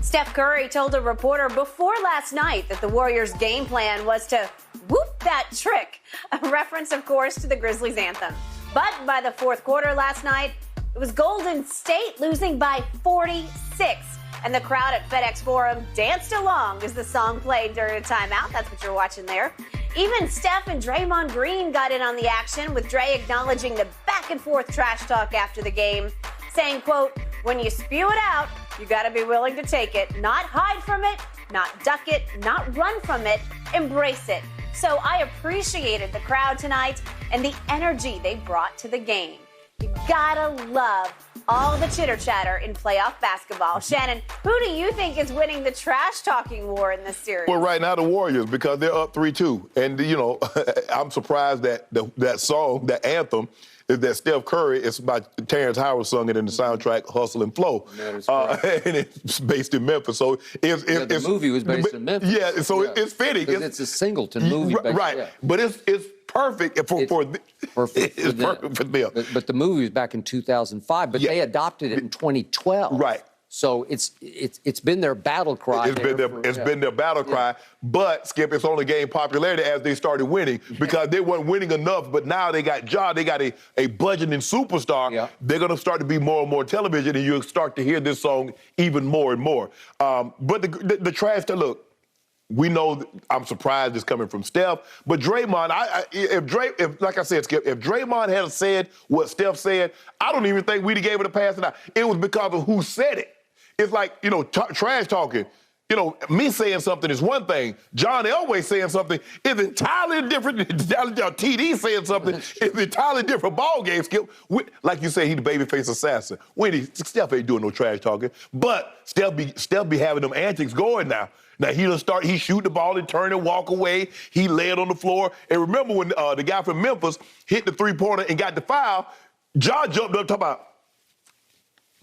Steph Curry told a reporter before last night that the Warriors' game plan was to whoop that trick, a reference, of course, to the Grizzlies anthem. But by the fourth quarter last night, it was Golden State losing by 46. And the crowd at FedEx Forum danced along as the song played during a timeout. That's what you're watching there. Even Steph and Draymond Green got in on the action, with Dre acknowledging the back-and-forth trash talk after the game, saying, quote, "When you spew it out, you got to be willing to take it, not hide from it, not duck it, not run from it, embrace it." So I appreciated the crowd tonight and the energy they brought to the game. You gotta love all the chitter-chatter in playoff basketball. Shannon, who do you think is winning the trash-talking war in this series? Well, right now, the Warriors, because they're up 3-2. And, you know, I'm surprised that that song, that anthem, is that Steph Curry, it's by Terrence Howard sung it in the soundtrack, Hustle and Flow. And it's based in Memphis. So the movie was based in Memphis. Yeah, so it's fitting. It's a Singleton movie. Right, yeah. But it's perfect for them. Perfect for them. But the movie was back in 2005, but they adopted it in 2012. Right. So it's been their battle cry. It's been their battle cry. But, Skip, it's only gained popularity as they started winning because they weren't winning enough. But now they got Ja. They got a budgeting superstar. Yeah. They're going to start to be more and more television, and you'll start to hear this song even more and more. But the trash talk, look, we know I'm surprised it's coming from Steph. But Draymond, if like I said, Skip, if Draymond had said what Steph said, I don't even think we'd have gave it a pass tonight. It was because of who said it. It's like, you know, trash talking. You know, me saying something is one thing. John Elway saying something is entirely different. TD saying something is entirely different ball game, Skip. Like you say, he's the babyface assassin. Steph ain't doing no trash talking. But Steph be having them antics going now. Now, he shoot the ball and turn and walk away. He lay it on the floor. And remember when the guy from Memphis hit the three-pointer and got the foul, John jumped up talking about,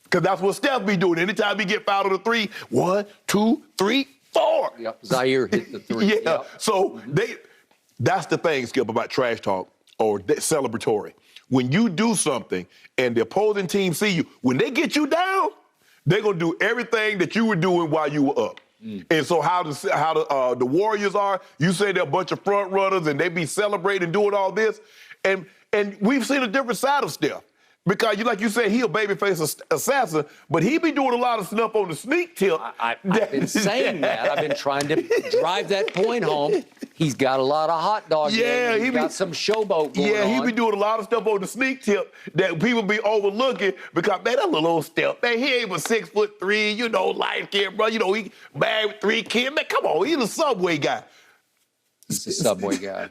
because that's what Steph be doing. Anytime he get fouled on the three, 1, 2, 3, 4. Yep, Zaire hit the three. Yeah, yep. So that's the thing, Skip, about trash talk or celebratory. When you do something and the opposing team see you, when they get you down, they're going to do everything that you were doing while you were up. And so how the Warriors are, you say they're a bunch of front runners and they be celebrating doing all this. And we've seen a different side of Steph. Because, like you said, he a babyface assassin, but he be doing a lot of stuff on the sneak tip. I've been saying that. I've been trying to drive that point home. He's got a lot of hot dogs. Yeah, he's got some showboat going on. Yeah, he be doing a lot of stuff on the sneak tip that people be overlooking because, man, that little old Steph, man, he ain't but 6'3", you know, light skinned, bro. You know, he married with 3 kids. Man, come on, he's a Subway guy. He's a Subway guy.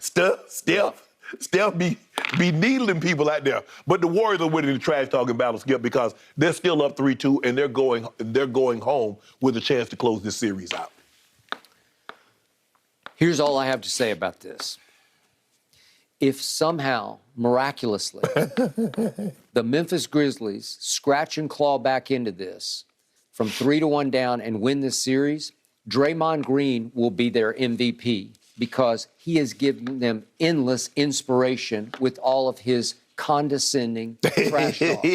Steph be needling people out there. But the Warriors are winning the trash talking battle, Skip, because they're still up 3-2 and they're going home with a chance to close this series out. Here's all I have to say about this. If somehow, miraculously, the Memphis Grizzlies scratch and claw back into this from 3-1 down and win this series, Draymond Green will be their MVP, because he has given them endless inspiration with all of his condescending trash talk.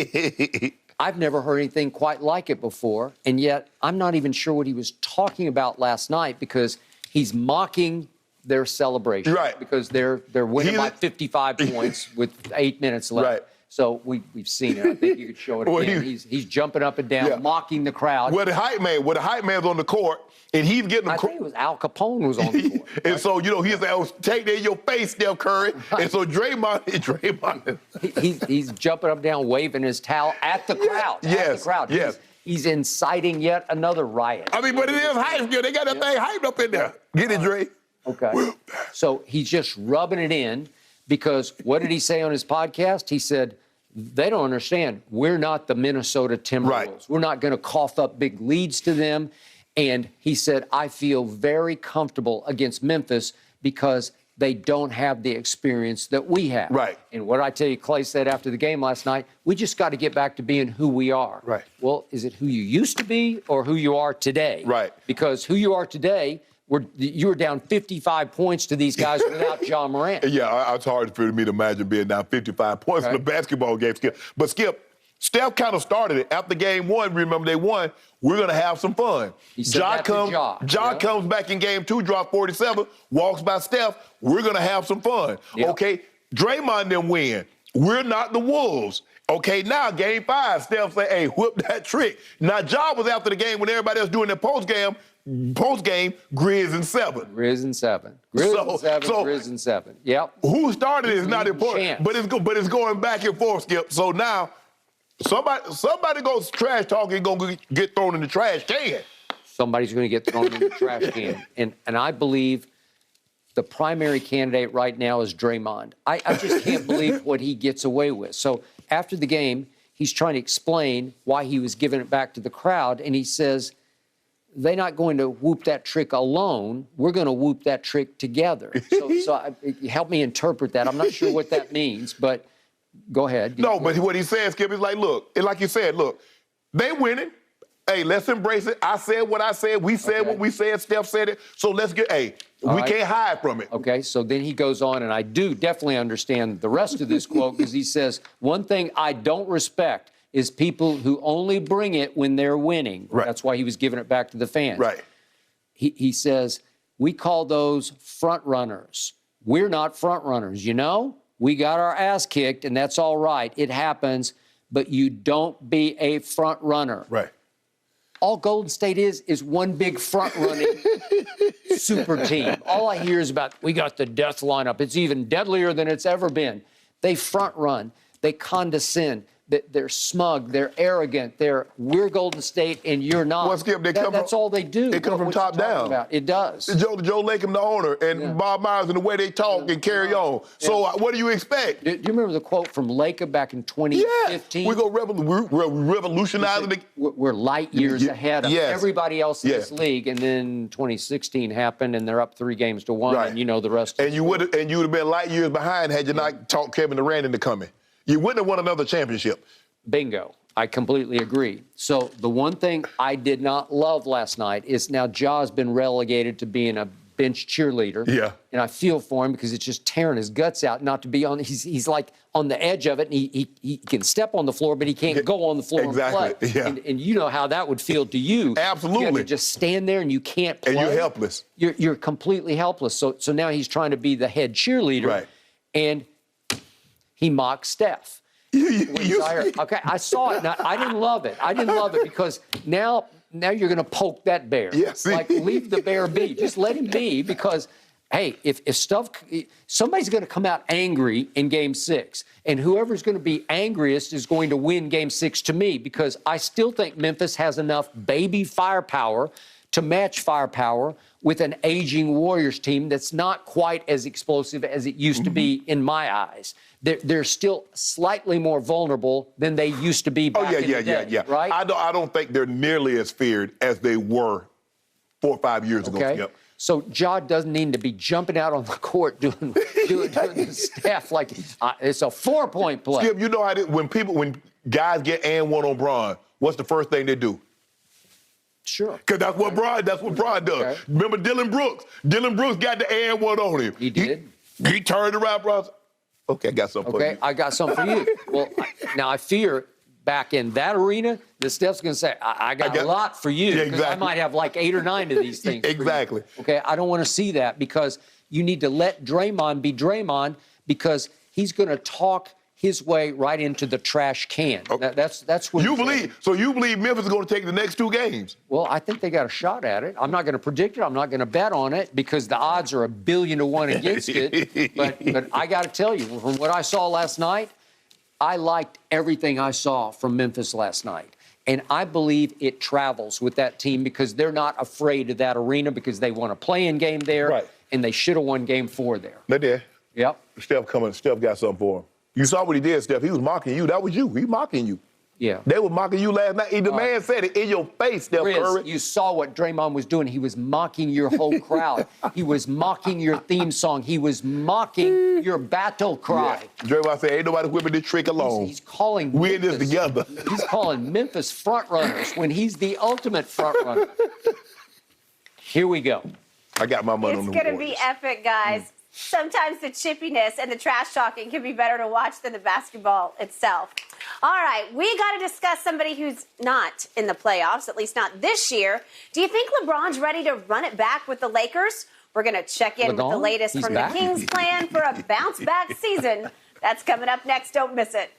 I've never heard anything quite like it before, and yet I'm not even sure what he was talking about last night, because he's mocking their celebration. Right. Because they're winning by 55 points with 8 minutes left. Right. So we've seen it. I think you could show it again. He's jumping up and down, mocking the crowd. The hype man's on the court, and he's getting I think it was Al Capone was on the court. And so, you know, he's like, take that in your face, Steph Curry. And so Draymond. He's jumping up and down, waving his towel at the crowd. Yes. At the crowd. Yes. He's inciting yet another riot. I mean, but it is hype. They got that thing hyped up in there. Get it, Dre? Okay. So he's just rubbing it in, because what did he say on his podcast? He said, they don't understand. We're not the Minnesota Timberwolves. Right. We're not going to cough up big leads to them. And he said, I feel very comfortable against Memphis because they don't have the experience that we have. Right. And what I tell you, Clay said after the game last night, we just got to get back to being who we are. Right. Well, is it who you used to be or who you are today? Right. Because who you are today, you were down 55 points to these guys without John Morant. Yeah, it's hard for me to imagine being down 55 points in a basketball game, Skip. But, Skip, Steph kind of started it. After game one, remember they won, we're going to have some fun. Ja comes back in game two, drops 47, walks by Steph, we're going to have some fun. Yep. Okay, Draymond then win. We're not the Wolves. Okay, now game five, Steph say, hey, whoop that trick. Now, Ja was after the game when everybody else doing their post-game, Grizz and 7. Grizz and 7. Grizz and 7. Yep. Who started it is not important, but it's going back and forth, Skip. So now, somebody goes trash talking, going to get thrown in the trash can. Somebody's going to get thrown in the trash can. And I believe the primary candidate right now is Draymond. I just can't believe what he gets away with. So after the game, he's trying to explain why he was giving it back to the crowd, and he says, they're not going to whoop that trick alone. We're going to whoop that trick together. So help me interpret that. I'm not sure what that means, but go ahead. No, but what he said, Skip, is like, look, like you said, look, they winning. Hey, let's embrace it. I said what I said. We said what we said. Steph said it. So let's get, we can't hide from it. Okay, so then he goes on, and I do definitely understand the rest of this quote because he says, one thing I don't respect is people who only bring it when they're winning. Right. That's why he was giving it back to the fans. Right. He says, we call those front runners. We're not front runners, you know? We got our ass kicked, and that's all right. It happens, but you don't be a front runner. Right. All Golden State is one big front-running super team. All I hear is about, we got the death lineup. It's even deadlier than it's ever been. They front-run. They condescend. They're smug. They're arrogant. We're Golden State and you're not. Well, Skip, that's all they do. It comes from top down. About? It does. Joe Lacob, the owner, and Bob Myers, and the way they talk and carry on. So what do you expect? Do you remember the quote from Lacob back in 2015? Yeah, we're revolutionizing it. We're light years ahead of everybody else in this league. And then 2016 happened, and they're up 3-1, and you know the rest. And you would have been light years behind had you not talked Kevin Durant into coming. You wouldn't have won another championship. Bingo. I completely agree. So the one thing I did not love last night is now Ja's been relegated to being a bench cheerleader. Yeah. And I feel for him because it's just tearing his guts out not to be on. He's like on the edge of it, and he can step on the floor, but he can't go on the floor and play. Yeah. And you know how that would feel to you. Absolutely. You have to just stand there and you can't play. And you're helpless. You're completely helpless. So now he's trying to be the head cheerleader. Right. And he mocked Steph. Okay, I saw it. Now, I didn't love it. I didn't love it because now you're going to poke that bear. Yes. Like, leave the bear be. Just let him be because, hey, if somebody's going to come out angry in Game 6, and whoever's going to be angriest is going to win Game 6 to me because I still think Memphis has enough baby firepower to match firepower with an aging Warriors team that's not quite as explosive as it used to be in my eyes. They're still slightly more vulnerable than they used to be back in the day, right? I don't think they're nearly as feared as they were 4 or 5 years ago. Yep. So Ja doesn't need to be jumping out on the court doing the staff like it's a 4-point play. Skip, you know how when guys get and one on Bron, what's the first thing they do? Sure. Because that's what Bron does. Okay. Remember Dylan Brooks? Dylan Brooks got the and one on him. He did. He turned around, Bron. Okay, I got something for you. Okay, I got something for you. Well, now I fear back in that arena that Steph's going to say, I got a lot for you. Yeah, exactly. I might have like 8 or 9 of these things. Exactly. For you. Okay, I don't want to see that because you need to let Draymond be Draymond because he's going to talk his way right into the trash can. Okay. That's what you believe. So you believe Memphis is going to take the next 2 games? Well, I think they got a shot at it. I'm not going to predict it. I'm not going to bet on it because the odds are 1,000,000,000 to 1 against it. But I got to tell you, from what I saw last night, I liked everything I saw from Memphis last night. And I believe it travels with that team because they're not afraid of that arena because they want to play in game there. Right. And they should have won game 4 there. They did. Yep. Steph got something for him. You saw what he did, Steph. He was mocking you. That was you. He mocking you. Yeah. They were mocking you last night. The man said it in your face, Steph Curry. You saw what Draymond was doing. He was mocking your whole crowd. He was mocking your theme song. He was mocking your battle cry. Yeah. Draymond said, ain't nobody whipping this trick alone. He's calling We're in this together. He's calling Memphis front runners when he's the ultimate front runner. Here we go. I got my money on the Warriors. It's going to be epic, guys. Sometimes the chippiness and the trash talking can be better to watch than the basketball itself. All right, we got to discuss somebody who's not in the playoffs, at least not this year. Do you think LeBron's ready to run it back with the Lakers? We're going to check in with the latest from the Kings' plan for a bounce-back season. That's coming up next. Don't miss it.